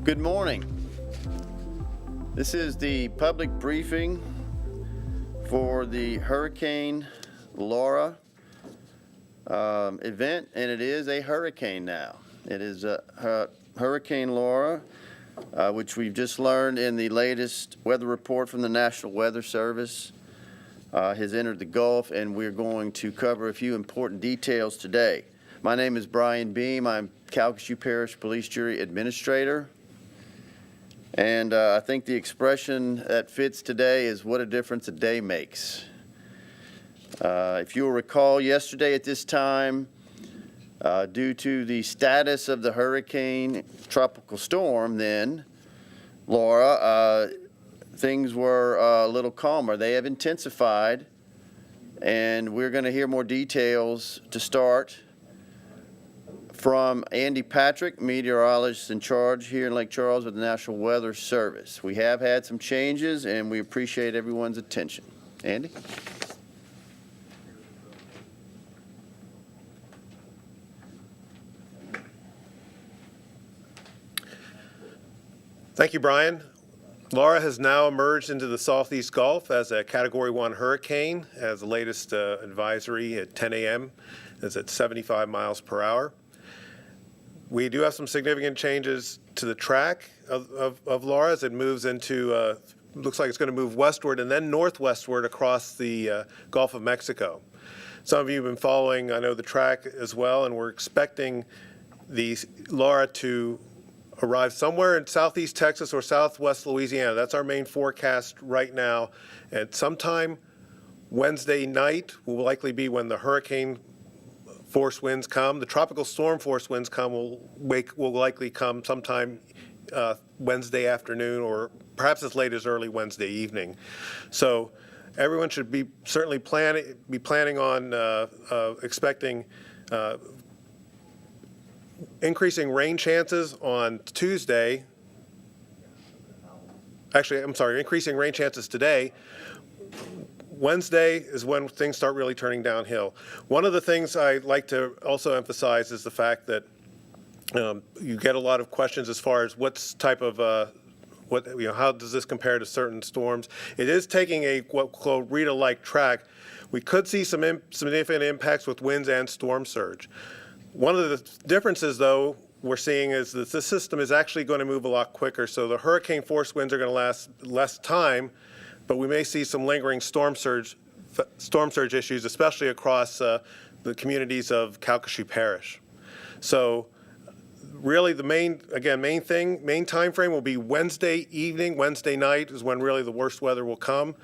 Good morning. This is the public briefing for the Hurricane Laura event, and it is a hurricane now. It is Hurricane Laura, which we've just learned in the latest weather report from the National Weather Service, has entered the Gulf, and we're going to cover a few important details today. My name is Brian Beam. I'm Calcasieu Parish Police Jury Administrator. And I think the expression that fits today is what a difference a day makes. If you'll recall, yesterday at this time, due to the status of the hurricane tropical storm then, Laura, things were a little calmer. They have intensified, and we're going to hear more details to start from Andy Patrick, meteorologist in charge here in Lake Charles with the National Weather Service. We have had some changes, and we appreciate everyone's attention. Andy? Thank you, Brian. Laura has now emerged into the Southeast Gulf as a Category 1 hurricane, as the latest advisory at 10 a.m. is at 75 miles per hour. We do have some significant changes to the track of Laura as it moves into, looks like it's going to move westward and then northwestward across the Gulf of Mexico. Some of you have been following, I know, the track as well, and we're expecting the Laura to arrive somewhere in southeast Texas or southwest Louisiana. That's our main forecast right now. And sometime Wednesday night will likely be when the hurricane force winds come. The tropical storm force winds will likely come sometime Wednesday afternoon, or perhaps as late as early Wednesday evening. So everyone should be certainly planning on expecting increasing rain chances on Tuesday. Actually, I'm sorry, increasing rain chances today. Wednesday is when things start really turning downhill. One of the things I like to also emphasize is the fact that you get a lot of questions as far as what type of how does this compare to certain storms. It is taking a what we call Rita-like track. We could see some significant impacts with winds and storm surge. One of the differences, though, we're seeing is that the system is actually going to move a lot quicker. So the hurricane force winds are going to last less time, but we may see some lingering storm surge issues, especially across the communities of Calcasieu Parish. So really the main time frame will be Wednesday evening. Wednesday night is when really the worst weather will come.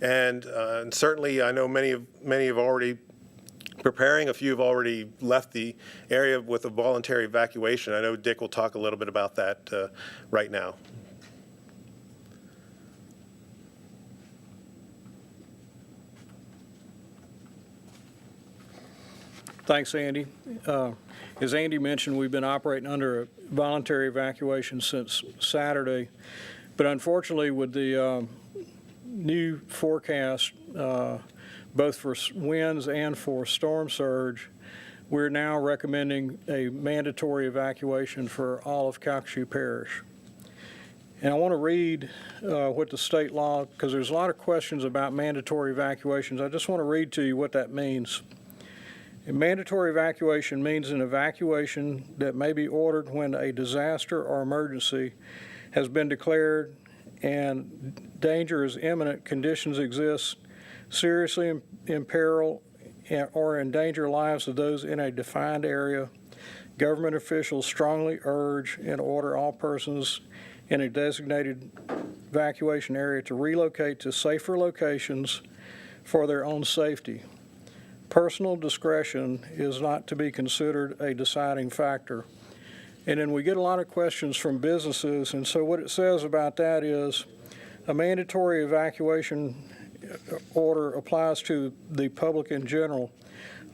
And certainly I know many have already preparing. A few have already left the area with a voluntary evacuation. I know Dick will talk a little bit about that right now. Thanks, Andy. As Andy mentioned, we've been operating under a voluntary evacuation since Saturday, but unfortunately with the new forecast, both for winds and for storm surge, we're now recommending a mandatory evacuation for all of Calcasieu Parish. And I want to read what the state law, because there's a lot of questions about mandatory evacuations. I just want to read to you what that means. A mandatory evacuation means an evacuation that may be ordered when a disaster or emergency has been declared and danger is imminent, conditions exist, seriously imperil or endanger lives of those in a defined area. Government officials strongly urge and order all persons in a designated evacuation area to relocate to safer locations for their own safety. Personal discretion is not to be considered a deciding factor. And then we get a lot of questions from businesses, and so what it says about that is a mandatory evacuation order applies to the public in general.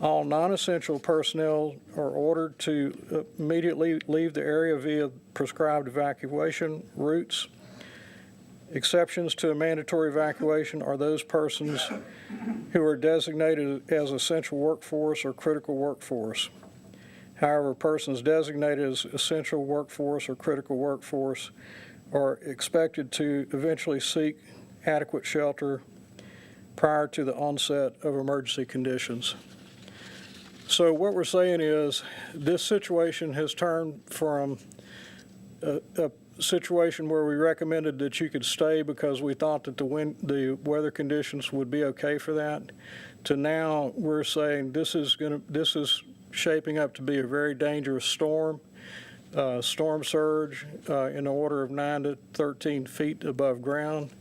All non-essential personnel are ordered to immediately leave the area via prescribed evacuation routes. Exceptions to a mandatory evacuation are those persons who are designated as essential workforce or critical workforce. However, persons designated as essential workforce or critical workforce are expected to eventually seek adequate shelter prior to the onset of emergency conditions. So what we're saying is this situation has turned from a situation where we recommended that you could stay because we thought that the weather conditions would be okay for that, to now we're saying this is shaping up to be a very dangerous storm, storm surge in the order of 9 to 13 feet above ground.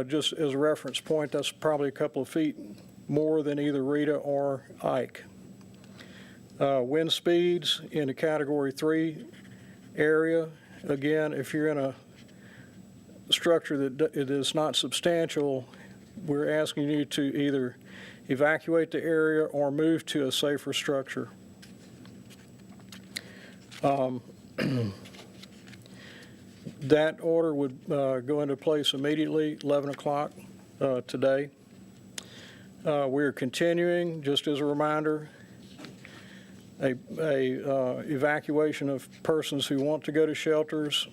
Just as a reference point, that's probably a couple of feet more than either Rita or Ike. Wind speeds in the Category 3 area. Again, if you're in a structure that it is not substantial, we're asking you to either evacuate the area or move to a safer structure. That order would go into place immediately, 11 o'clock today. We are continuing, just as a reminder, a evacuation of persons who want to go to shelters.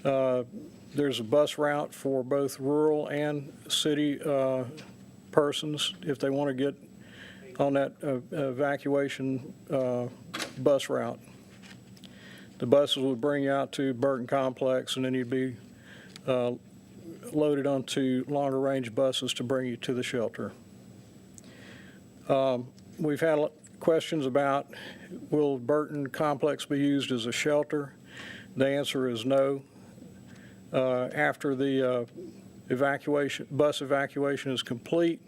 There's a bus route for both rural and city persons if they want to get on that evacuation bus route. The buses would bring you out to Burton Complex, and then you'd be loaded onto longer range buses to bring you to the shelter. We've had questions about, will Burton Complex be used as a shelter? The answer is no. After the bus evacuation is complete,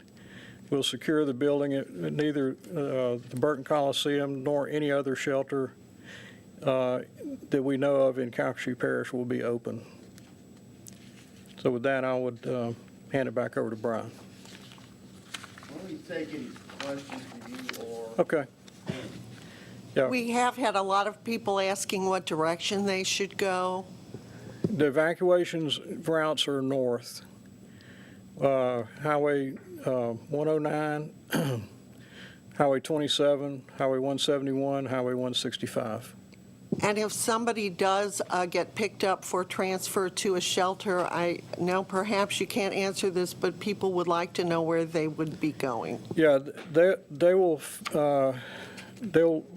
we'll secure the building. Neither the Burton Coliseum nor any other shelter that we know of in Calcasieu Parish will be open. So with that, I would hand it back over to Brian. Why don't we take any questions for you or? Okay. Yeah. We have had a lot of people asking what direction they should go. The evacuations routes are north. Highway 109, Highway 27, Highway 171, Highway 165. And if somebody does get picked up for transfer to a shelter, I know perhaps you can't answer this, but people would like to know where they would be going. Yeah, they'll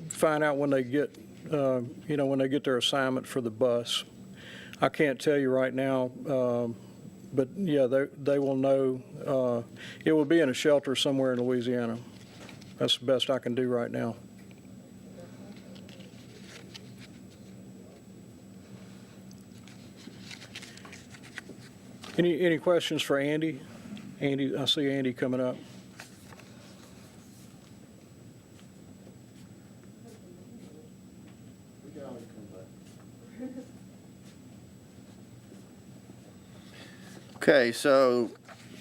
find out when they get, when they get their assignment for the bus. I can't tell you right now, but yeah, they will know. It will be in a shelter somewhere in Louisiana. That's the best I can do right now. Any questions for Andy? Andy, I see Andy coming up. Okay, so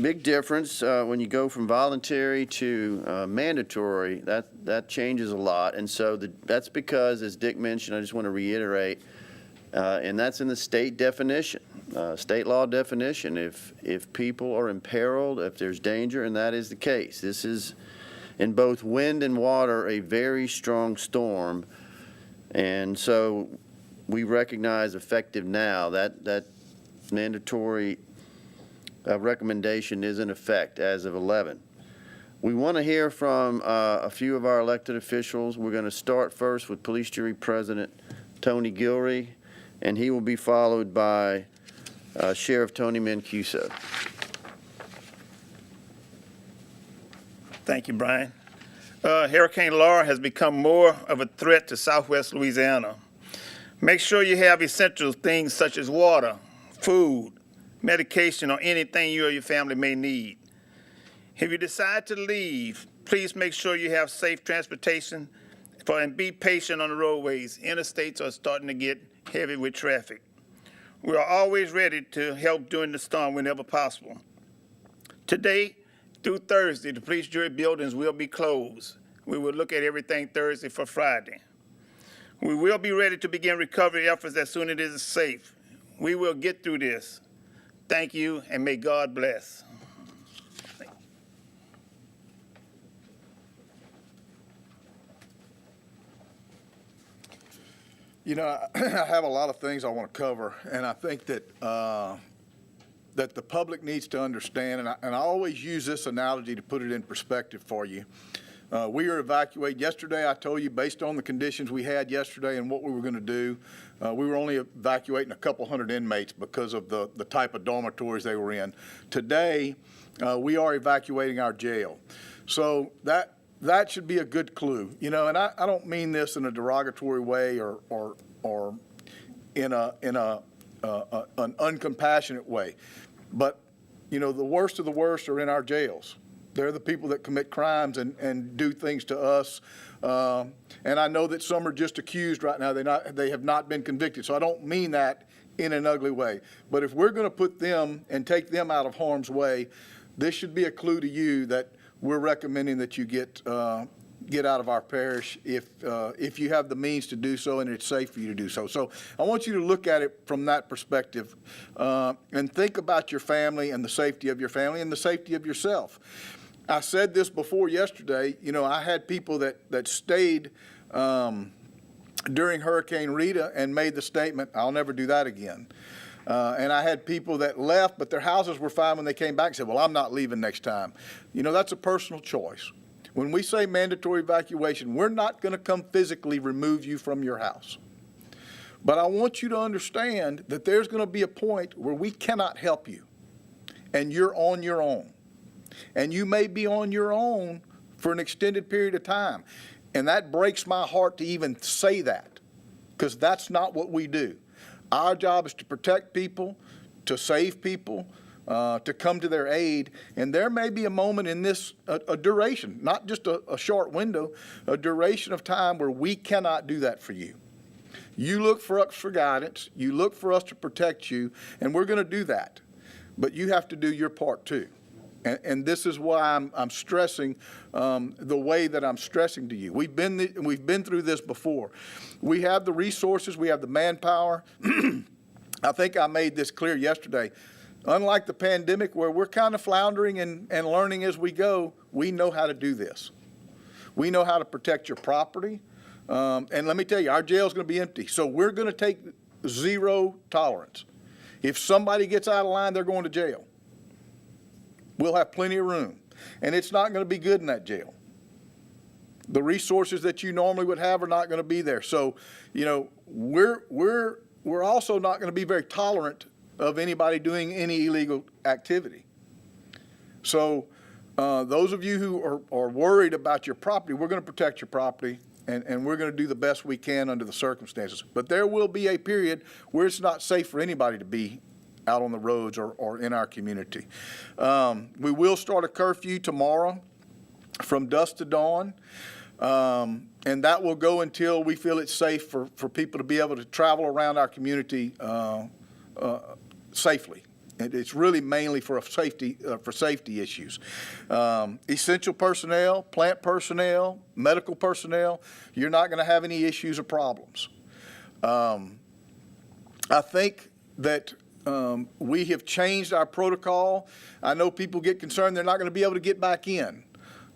big difference when you go from voluntary to mandatory. That changes a lot, and so that's because, as Dick mentioned, I just want to reiterate, and that's in the state definition, state law definition. If people are imperiled, if there's danger, and that is the case. This is, in both wind and water, a very strong storm, and so we recognize effective now that mandatory recommendation is in effect as of 11. We want to hear from a few of our elected officials. We're going to start first with Police Jury President Tony Gilry, and he will be followed by Sheriff Tony Mancuso. Thank you, Brian. Hurricane Laura has become more of a threat to Southwest Louisiana. Make sure you have essential things such as water, food, medication, or anything you or your family may need. If you decide to leave, please make sure you have safe transportation and be patient on the roadways. Interstates are starting to get heavy with traffic. We are always ready to help during the storm whenever possible. Today through Thursday, the police jury buildings will be closed. We will look at everything Thursday for Friday. We will be ready to begin recovery efforts as soon as it is safe. We will get through this. Thank you, and may God bless. You know, I have a lot of things I want to cover, and I think that that the public needs to understand, and I always use this analogy to put it in perspective for you. We are evacuating. Yesterday, I told you, based on the conditions we had yesterday and what we were going to do, we were only evacuating a couple hundred inmates because of the type of dormitories they were in. Today, we are evacuating our jail. So that should be a good clue, you know, and I don't mean this in a derogatory way or in an uncompassionate way, but you know, the worst of the worst are in our jails. They're the people that commit crimes and do things to us, and I know that some are just accused right now. They have not been convicted, so I don't mean that in an ugly way. But if we're going to put them and take them out of harm's way, this should be a clue to you that we're recommending that you get out of our parish if you have the means to do so and it's safe for you to do so. So I want you to look at it from that perspective and think about your family and the safety of your family and the safety of yourself. I said this before yesterday. You know, I had people that stayed during Hurricane Rita and made the statement, "I'll never do that again." And I had people that left, but their houses were fine when they came back and said, "Well, I'm not leaving next time." You know, that's a personal choice. When we say mandatory evacuation, we're not going to come physically remove you from your house. But I want you to understand that there's going to be a point where we cannot help you, and you're on your own. And you may be on your own for an extended period of time. And that breaks my heart to even say that, because that's not what we do. Our job is to protect people, to save people, to come to their aid. And there may be a moment in this, a duration, not just a short window, a duration of time where we cannot do that for you. You look for us for guidance. You look for us to protect you, and we're going to do that. But you have to do your part too. And this is why I'm stressing the way that I'm stressing to you. We've been through this before. We have the resources. We have the manpower. I think I made this clear yesterday. Unlike the pandemic, where we're kind of floundering and learning as we go, we know how to do this. We know how to protect your property. And let me tell you, our jail is going to be empty. So we're going to take zero tolerance. If somebody gets out of line, they're going to jail. We'll have plenty of room. And it's not going to be good in that jail. The resources that you normally would have are not going to be there. So, you know, we're also not going to be very tolerant of anybody doing any illegal activity. So those of you who are worried about your property, we're going to protect your property, and we're going to do the best we can under the circumstances. But there will be a period where it's not safe for anybody to be out on the roads or in our community. We will start a curfew tomorrow from dusk to dawn, and that will go until we feel it's safe for people to be able to travel around our community safely. And it's really mainly for safety issues. Essential personnel, plant personnel, medical personnel, you're not going to have any issues or problems. I think that we have changed our protocol. I know people get concerned they're not going to be able to get back in.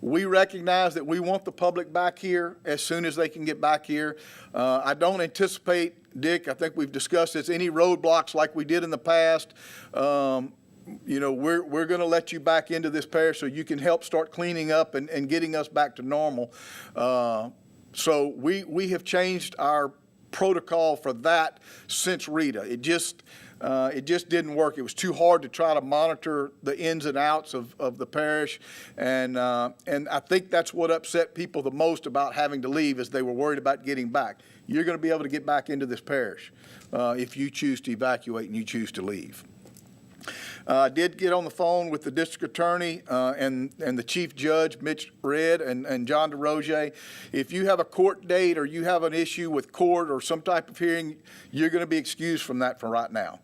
We recognize that we want the public back here as soon as they can get back here. I don't anticipate, Dick, I think we've discussed this, any roadblocks like we did in the past. You know, we're going to let you back into this parish so you can help start cleaning up and getting us back to normal. So we have changed our protocol for that since Rita. It just didn't work. It was too hard to try to monitor the ins and outs of the parish, and I think that's what upset people the most about having to leave, is they were worried about getting back. You're going to be able to get back into this parish if you choose to evacuate and you choose to leave. I did get on the phone with the district attorney and the chief judge, Mitch Redd, and John DeRozier. If you have a court date or you have an issue with court or some type of hearing, you're going to be excused from that for right now.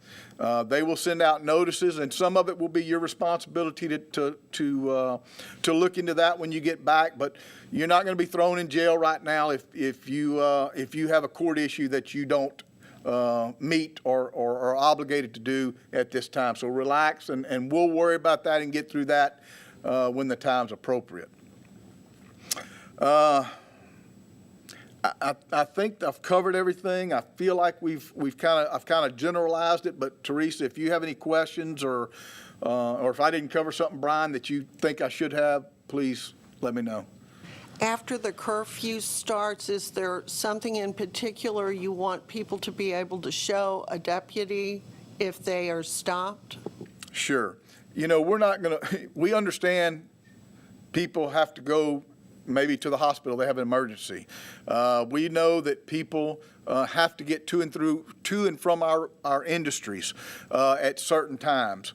They will send out notices, and some of it will be your responsibility to look into that when you get back. But you're not going to be thrown in jail right now if you have a court issue that you don't meet or are obligated to do at this time. So relax, and we'll worry about that and get through that when the time's appropriate. I think I've covered everything. I feel like I've kind of generalized it, but Teresa, if you have any questions or if I didn't cover something, Brian, that you think I should have, please let me know. After the curfew starts, is there something in particular you want people to be able to show a deputy if they are stopped? Sure. You know, we understand people have to go maybe to the hospital, they have an emergency. We know that people have to get to and from our industries at certain times.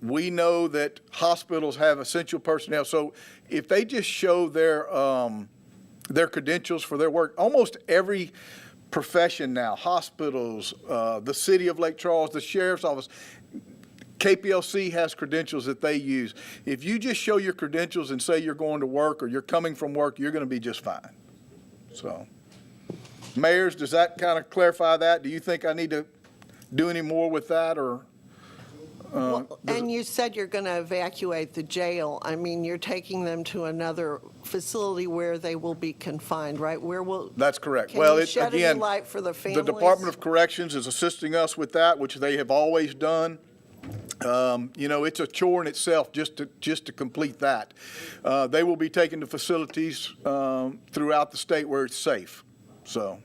We know that hospitals have essential personnel. So if they just show their credentials for their work, almost every profession now, hospitals, the city of Lake Charles, the sheriff's office, KPLC has credentials that they use. If you just show your credentials and say you're going to work or you're coming from work, you're going to be just fine. So, mayors, does that kind of clarify that? Do you think I need to do any more with that, or? And you said you're going to evacuate the jail. I mean, you're taking them to another facility where they will be confined, right? Where will? That's correct. Can Well, you shed any again, light for the families? the Department of Corrections is assisting us with that, which they have always done. You know, it's a chore in itself just to complete that. They will be taken to facilities throughout the state where it's safe. So.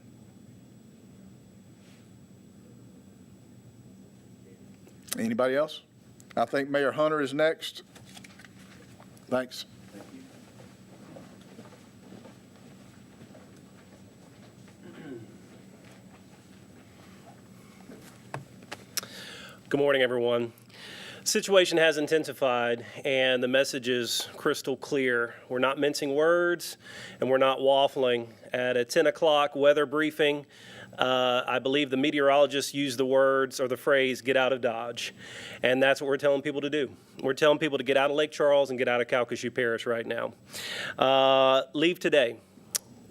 Anybody else? I think Mayor Hunter is next. Thanks. Good morning, everyone. Situation has intensified, and the message is crystal clear. We're not mincing words, and we're not waffling. At a 10 o'clock weather briefing, I believe the meteorologists used the words or the phrase, get out of Dodge. And that's what we're telling people to do. We're telling people to get out of Lake Charles and get out of Calcasieu Parish right now. Leave today.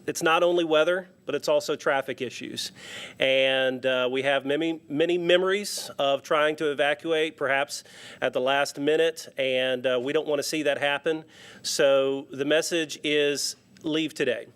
It's not only weather, but it's also traffic issues. And we have many memories of trying to evacuate, perhaps at the last minute, and we don't want to see that happen. So the message is leave today.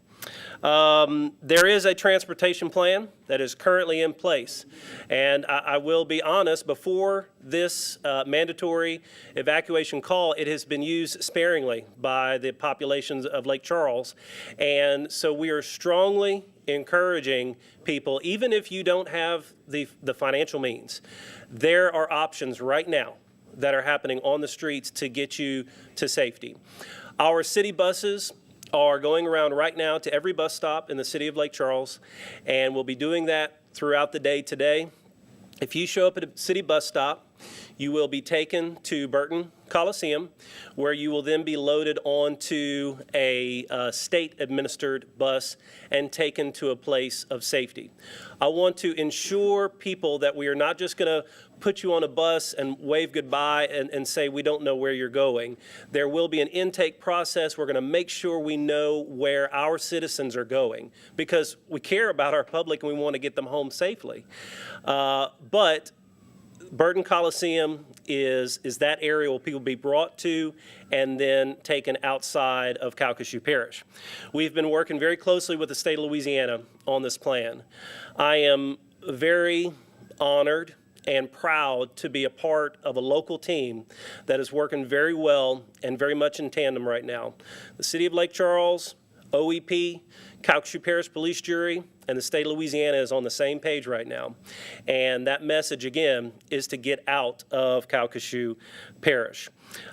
There is a transportation plan that is currently in place. And I will be honest, before this mandatory evacuation call, it has been used sparingly by the populations of Lake Charles. And so we are strongly encouraging people, even if you don't have the financial means, there are options right now that are happening on the streets to get you to safety. Our city buses are going around right now to every bus stop in the city of Lake Charles, and we'll be doing that throughout the day today. If you show up at a city bus stop, you will be taken to Burton Coliseum, where you will then be loaded onto a state-administered bus and taken to a place of safety. I want to ensure people that we are not just going to put you on a bus and wave goodbye and say we don't know where you're going. There will be an intake process. We're going to make sure we know where our citizens are going because we care about our public and we want to get them home safely. But Burton Coliseum is that area where people will be brought to and then taken outside of Calcasieu Parish. We've been working very closely with the state of Louisiana on this plan. I am very honored and proud to be a part of a local team that is working very well and very much in tandem right now. The City of Lake Charles, OEP, Calcasieu Parish Police Jury, and the state of Louisiana is on the same page right now. And that message, again, is to get out of Calcasieu Parish.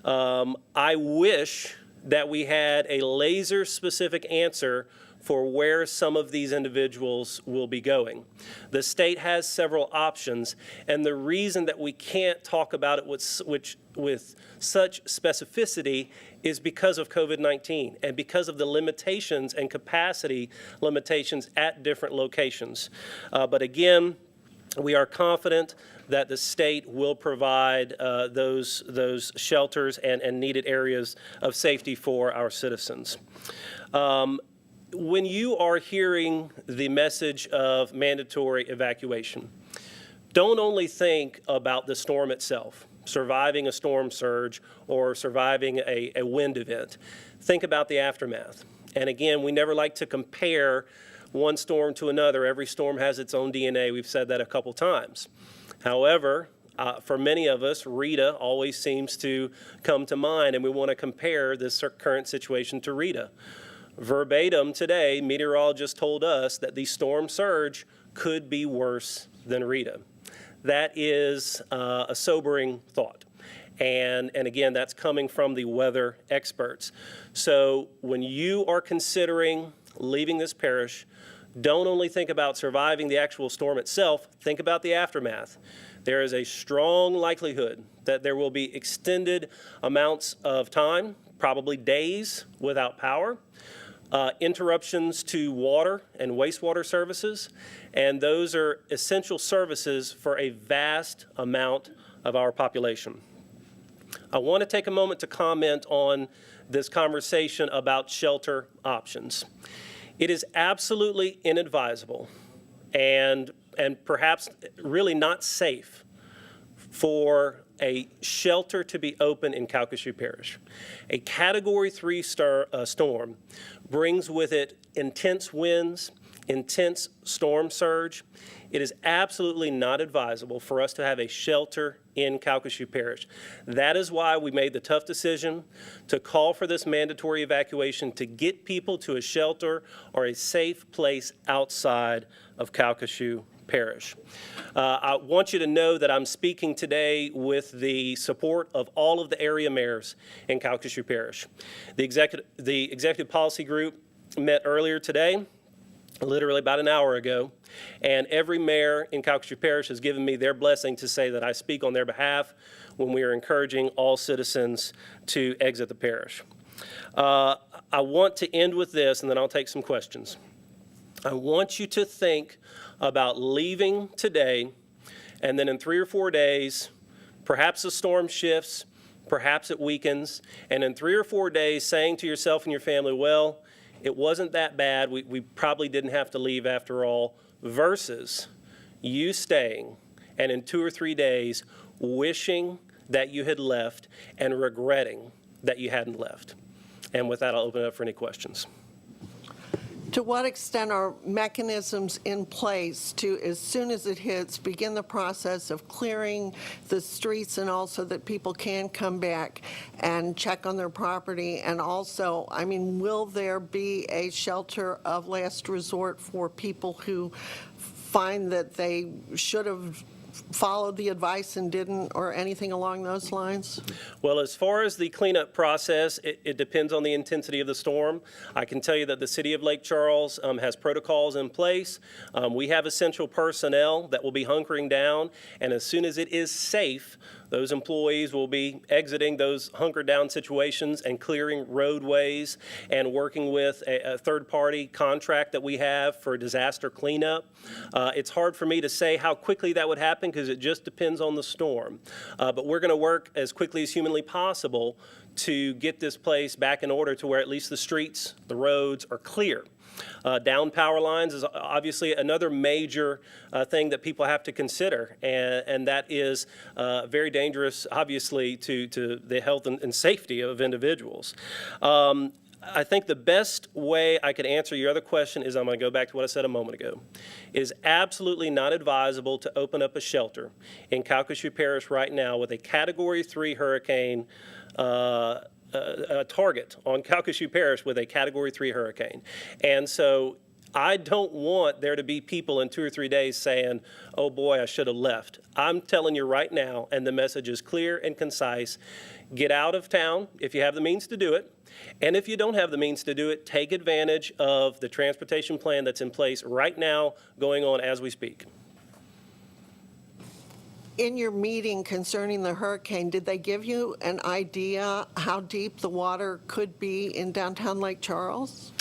I wish that we had a laser-specific answer for where some of these individuals will be going. The state has several options, and the reason that we can't talk about it with such specificity is because of COVID-19 and because of the limitations and capacity limitations at different locations. But again, we are confident that the state will provide those shelters and needed areas of safety for our citizens. When you are hearing the message of mandatory evacuation, don't only think about the storm itself, surviving a storm surge or surviving a wind event. Think about the aftermath. And again, we never like to compare one storm to another. Every storm has its own DNA. We've said that a couple times. However, for many of us, Rita always seems to come to mind, and we want to compare this current situation to Rita. Verbatim today, meteorologists told us that the storm surge could be worse than Rita. That is a sobering thought. And again, that's coming from the weather experts. So when you are considering leaving this parish, don't only think about surviving the actual storm itself, think about the aftermath. There is a strong likelihood that there will be extended amounts of time, probably days, without power, interruptions to water and wastewater services, and those are essential services for a vast amount of our population. I want to take a moment to comment on this conversation about shelter options. It is absolutely inadvisable and perhaps really not safe for a shelter to be open in Calcasieu Parish. A Category 3 storm brings with it intense winds, intense storm surge. It is absolutely not advisable for us to have a shelter in Calcasieu Parish. That is why we made the tough decision to call for this mandatory evacuation to get people to a shelter or a safe place outside of Calcasieu Parish. I want you to know that I'm speaking today with the support of all of the area mayors in Calcasieu Parish. The executive policy group met earlier today, literally about an hour ago, and every mayor in Calcasieu Parish has given me their blessing to say that I speak on their behalf when we are encouraging all citizens to exit the parish. I want to end with this, and then I'll take some questions. I want you to think about leaving today, and then in 3 or 4 days, perhaps the storm shifts, perhaps it weakens, and in 3 or 4 days saying to yourself and your family, well, it wasn't that bad, we probably didn't have to leave after all, versus you staying and in 2 or 3 days wishing that you had left and regretting that you hadn't left. And with that, I'll open it up for any questions. To what extent are mechanisms in place to, as soon as it hits, begin the process of clearing the streets and also that people can come back and check on their property? And also, I mean, will there be a shelter of last resort for people who find that they should have followed the advice and didn't, or anything along those lines? Well, as far as the cleanup process, it depends on the intensity of the storm. I can tell you that the city of Lake Charles has protocols in place. We have essential personnel that will be hunkering down, and as soon as it is safe, those employees will be exiting those hunkered down situations and clearing roadways and working with a third-party contract that we have for disaster cleanup. It's hard for me to say how quickly that would happen because it just depends on the storm. But we're going to work as quickly as humanly possible to get this place back in order to where at least the streets, the roads are clear. Down power lines is obviously another major thing that people have to consider, and that is very dangerous, obviously, to the health and safety of individuals. I think the best way I could answer your other question is I'm going to go back to what I said a moment ago. It is absolutely not advisable to open up a shelter in Calcasieu Parish right now with a Category 3 hurricane a target on Calcasieu Parish with a Category 3 hurricane. And so I don't want there to be people in 2 or 3 days saying, oh boy, I should have left. I'm telling you right now, and the message is clear and concise, get out of town if you have the means to do it. And if you don't have the means to do it, take advantage of the transportation plan that's in place right now, going on as we speak. In your meeting concerning the hurricane, did they give you an idea how deep the water could be in downtown Lake Charles?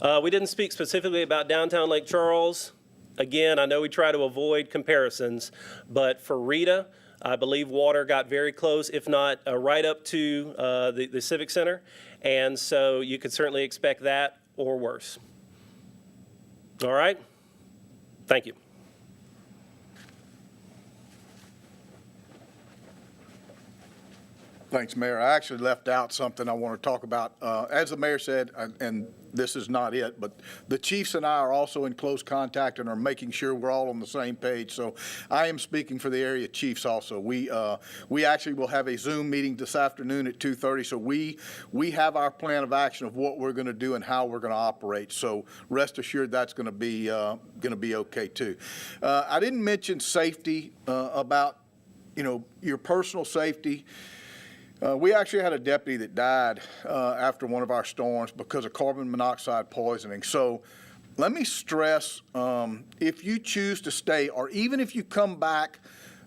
We didn't speak specifically about downtown Lake Charles. Again, I know we try to avoid comparisons, but for Rita, I believe water got very close, if not right up to the Civic Center, and so you could certainly expect that or worse. All right? Thank you. Thanks, Mayor. I actually left out something I want to talk about. As the mayor said, and this is not it, but the chiefs and I are also in close contact and are making sure we're all on the same page. So I am speaking for the area chiefs also. We actually will have a Zoom meeting this afternoon at 2:30. So we have our plan of action of what we're going to do and how we're going to operate. So rest assured that's going to be okay too. I didn't mention safety about your personal safety. We actually had a deputy that died after one of our storms because of carbon monoxide poisoning. So let me stress, if you choose to stay, or even if you come back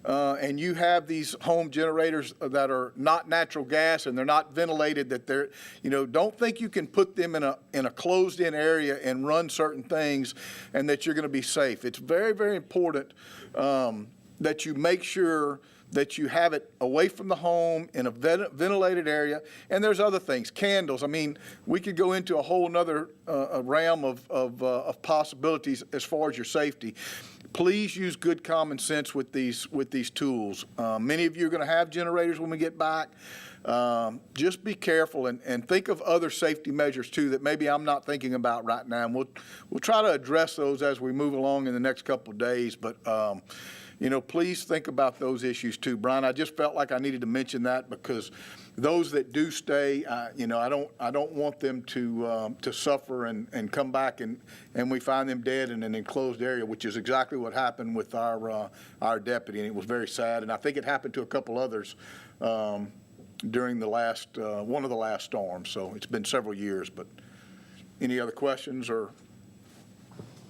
and you have these home generators that are not natural gas and they're not ventilated, that they're, don't think you can put them in a closed-in area and run certain things and that you're going to be safe. It's very, very important that you make sure that you have it away from the home in a ventilated area. And there's other things, candles. I mean, we could go into a whole nother realm of possibilities as far as your safety. Please use good common sense with these tools. Many of you are going to have generators when we get back. Just be careful and think of other safety measures too that maybe I'm not thinking about right now. And we'll try to address those as we move along in the next couple of days. But please think about those issues too. Brian, I just felt like I needed to mention that because those that do stay, I don't want them to suffer and come back and we find them dead in an enclosed area, which is exactly what happened with our deputy, and it was very sad. And I think it happened to a couple others during the last one of the last storms. So it's been several years. But any other questions or?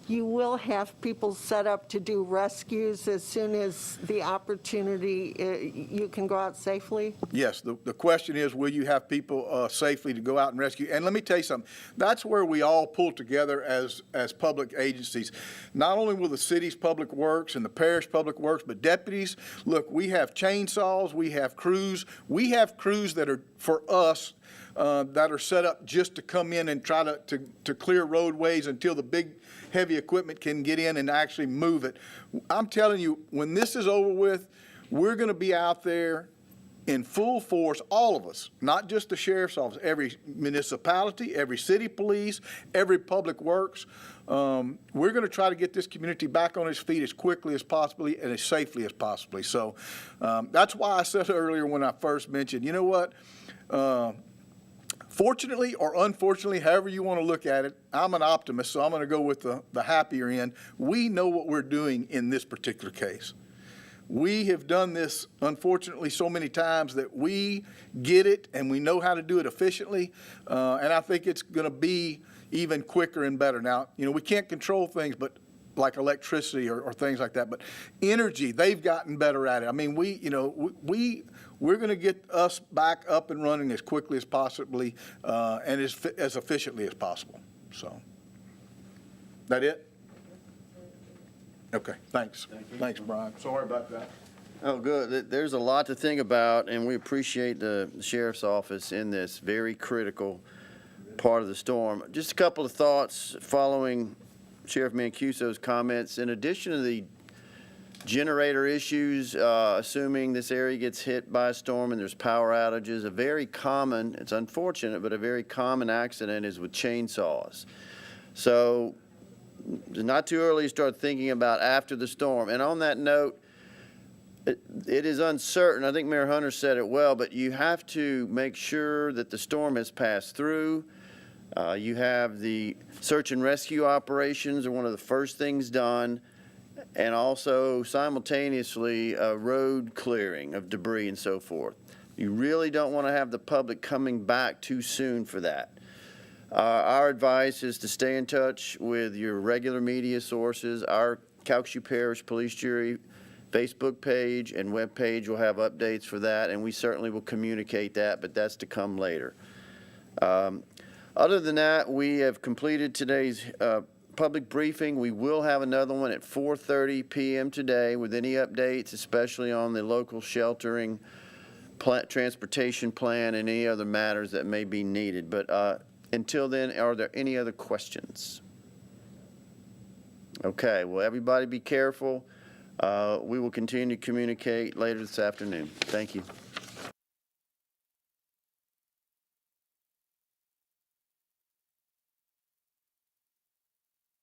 You will have people set up to do rescues as soon as the opportunity, you can go out safely? Yes, the question is, will you have people safely to go out and rescue? And let me tell you something, that's where we all pull together as public agencies. Not only will the city's public works and the parish public works, but deputies, look, we have chainsaws, we have crews that are for us that are set up just to come in and try to clear roadways until the big heavy equipment can get in and actually move it. I'm telling you, when this is over with, we're going to be out there in full force, all of us, not just the sheriff's office, every municipality, every city police, every public works. We're going to try to get this community back on its feet as quickly as possibly and as safely as possibly. So that's why I said earlier when I first mentioned, you know what? Fortunately or unfortunately, however you want to look at it, I'm an optimist, so I'm going to go with the happier end. We know what we're doing in this particular case. We have done this, unfortunately, so many times that we get it and we know how to do it efficiently, and I think it's going to be even quicker and better. Now, we can't control things, but like electricity or things like that, but energy, they've gotten better at it. I mean, we're going to get us back up and running as quickly as possibly and as efficiently as possible. So, that it? Okay, thanks. Thanks, Brian. Sorry about that. Oh, good. There's a lot to think about, and we appreciate the sheriff's office in this very critical part of the storm. Just a couple of thoughts following Sheriff Mancuso's comments. In addition to the generator issues, assuming this area gets hit by a storm and there's power outages, a very common, it's unfortunate, but a very common accident is with chainsaws. So not too early to start thinking about after the storm. And on that note, it is uncertain. I think Mayor Hunter said it well, but you have to make sure that the storm has passed through. You have the search and rescue operations are one of the first things done, and also simultaneously road clearing of debris and so forth. You really don't want to have the public coming back too soon for that. Our advice is to stay in touch with your regular media sources. Our Calcasieu Parish Police Jury Facebook page and web page will have updates for that, and we certainly will communicate that, but that's to come later. Other than that, we have completed today's public briefing. We will have another one at 4:30 p.m. today with any updates, especially on the local sheltering, transportation plan, and any other matters that may be needed. But until then, are there any other questions? Okay, well, everybody be careful. We will continue to communicate later this afternoon. Thank you.